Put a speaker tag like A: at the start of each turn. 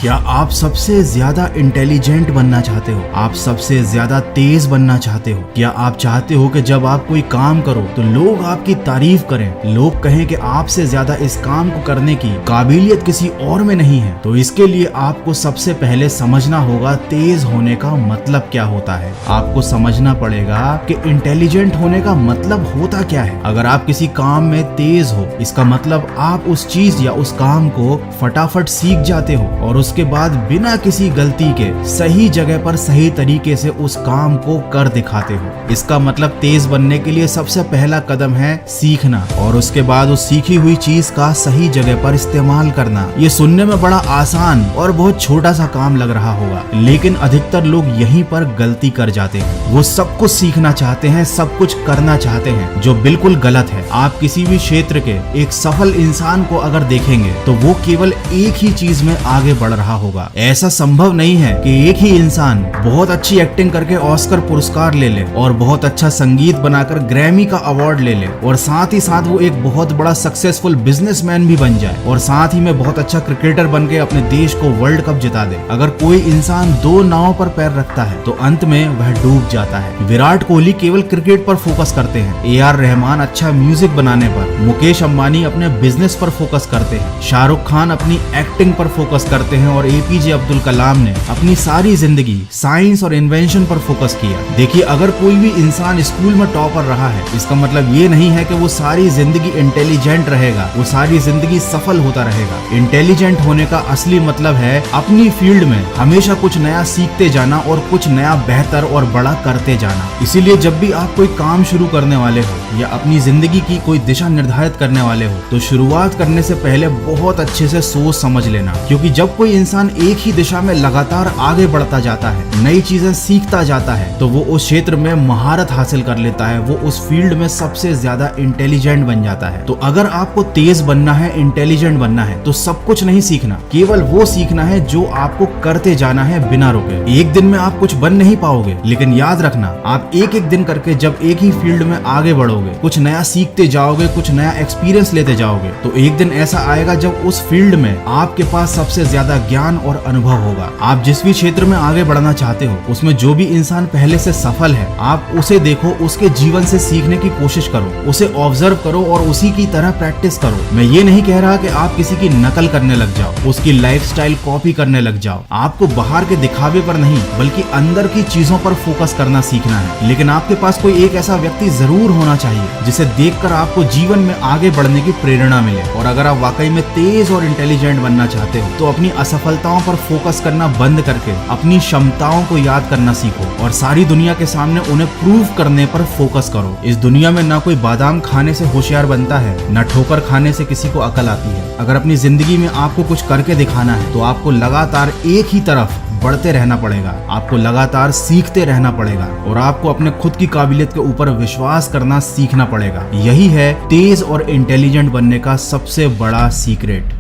A: क्या आप सबसे ज्यादा इंटेलिजेंट बनना चाहते हो? आप सबसे ज्यादा तेज बनना चाहते हो? क्या आप चाहते हो कि जब आप कोई काम करो तो लोग आपकी तारीफ करें, लोग कहें कि आपसे ज्यादा इस काम को करने की काबिलियत किसी और में नहीं है? तो इसके लिए आपको सबसे पहले समझना होगा तेज होने का मतलब क्या होता है। आपको समझना पड़ेगा कि इंटेलिजेंट होने का मतलब होता क्या है। अगर आप किसी काम में तेज हो, इसका मतलब आप उस चीज या उस काम को फटाफट सीख जाते हो और उसके बाद बिना किसी गलती के सही जगह पर सही तरीके से उस काम को कर दिखाते हो। इसका मतलब तेज बनने के लिए सबसे पहला कदम है सीखना और उसके बाद उस सीखी हुई चीज का सही जगह पर इस्तेमाल करना। ये सुनने में बड़ा आसान और बहुत छोटा सा काम लग रहा होगा, लेकिन अधिकतर लोग यहीं पर गलती कर जाते हैं। वो सब कुछ सीखना चाहते हैं, सब कुछ करना चाहते हैं, जो बिल्कुल गलत है। आप किसी भी क्षेत्र के एक सफल इंसान को अगर देखेंगे तो वो केवल एक ही चीज में आगे बढ़ रहा होगा। ऐसा संभव नहीं है कि एक ही इंसान बहुत अच्छी एक्टिंग करके ऑस्कर पुरस्कार ले ले और बहुत अच्छा संगीत बनाकर ग्रैमी का अवार्ड ले ले और साथ ही साथ वो एक बहुत बड़ा सक्सेसफुल बिजनेसमैन भी बन जाए और साथ ही में बहुत अच्छा क्रिकेटर बन के अपने देश को वर्ल्ड कप जिता दे। अगर कोई इंसान दो नाव पर पैर रखता है तो अंत में वह डूब जाता है। विराट कोहली केवल क्रिकेट पर फोकस करते हैं, ए.आर. रहमान अच्छा म्यूजिक बनाने पर, मुकेश अंबानी अपने बिजनेस पर फोकस करते हैं, शाहरुख खान अपनी एक्टिंग पर फोकस करते हैं और एपीजे अब्दुल कलाम ने अपनी सारी जिंदगी साइंस और इन्वेंशन पर फोकस किया। देखिए, अगर कोई भी इंसान स्कूल में टॉपर रहा है, इसका मतलब ये नहीं है कि वो सारी जिंदगी इंटेलिजेंट रहेगा, वो सारी जिंदगी सफल होता रहेगा। इंटेलिजेंट होने का असली मतलब है अपनी फील्ड में हमेशा कुछ नया सीखते जाना और कुछ नया बेहतर और बड़ा करते जाना। इसीलिए जब भी आप कोई काम शुरू करने वाले हो या अपनी जिंदगी की कोई दिशा निर्धारित करने वाले हो तो शुरुआत करने से पहले बहुत अच्छे से सोच समझ लेना, क्योंकि जब कोई इंसान एक ही दिशा में लगातार आगे बढ़ता जाता है, नई चीजें सीखता जाता है, तो वो उस क्षेत्र में महारत हासिल कर लेता है, वो उस फील्ड में सबसे ज्यादा इंटेलिजेंट बन जाता है। तो अगर आपको तेज बनना है, इंटेलिजेंट बनना है, तो सब कुछ नहीं सीखना, केवल वो सीखना है जो आपको करते जाना है बिना रुके। एक दिन में आप कुछ बन नहीं पाओगे, लेकिन याद रखना, आप एक एक दिन करके जब एक ही फील्ड में आगे बढ़ोगे, कुछ नया सीखते जाओगे, कुछ नया एक्सपीरियंस लेते जाओगे, तो एक दिन ऐसा आएगा जब उस फील्ड में आपके पास सबसे ज्यादा ज्ञान और अनुभव होगा। आप जिस भी क्षेत्र में आगे बढ़ना चाहते हो, उसमें जो भी इंसान पहले से सफल है, आप उसे देखो, उसके जीवन से सीखने की कोशिश करो, उसे ऑब्जर्व करो और उसी की तरह प्रैक्टिस करो। मैं ये नहीं कह रहा कि आप किसी की नकल करने लग जाओ, उसकी लाइफस्टाइल कॉपी करने लग जाओ। आपको बाहर के दिखावे पर नहीं, बल्कि अंदर की चीजों पर फोकस करना सीखना है। लेकिन आपके पास कोई एक ऐसा व्यक्ति जरूर होना चाहिए जिसे देखकर आपको जीवन में आगे बढ़ने की प्रेरणा मिले। और अगर आप वाकई में तेज और इंटेलिजेंट बनना चाहते हो तो अपनी असफलताओं पर फोकस करना बंद करके अपनी क्षमताओं को याद करना सीखो और सारी दुनिया के सामने उन्हें प्रूव करने पर फोकस करो। इस दुनिया में ना कोई बादाम खाने से होशियार बनता है, न ठोकर खाने से किसी को अकल आती है। अगर अपनी जिंदगी में आपको कुछ करके दिखाना है तो आपको लगातार एक ही तरफ बढ़ते रहना पड़ेगा, आपको लगातार सीखते रहना पड़ेगा और आपको अपने खुद की काबिलियत के ऊपर विश्वास करना सीखना पड़ेगा। यही है तेज और इंटेलिजेंट बनने का सबसे बड़ा सीक्रेट।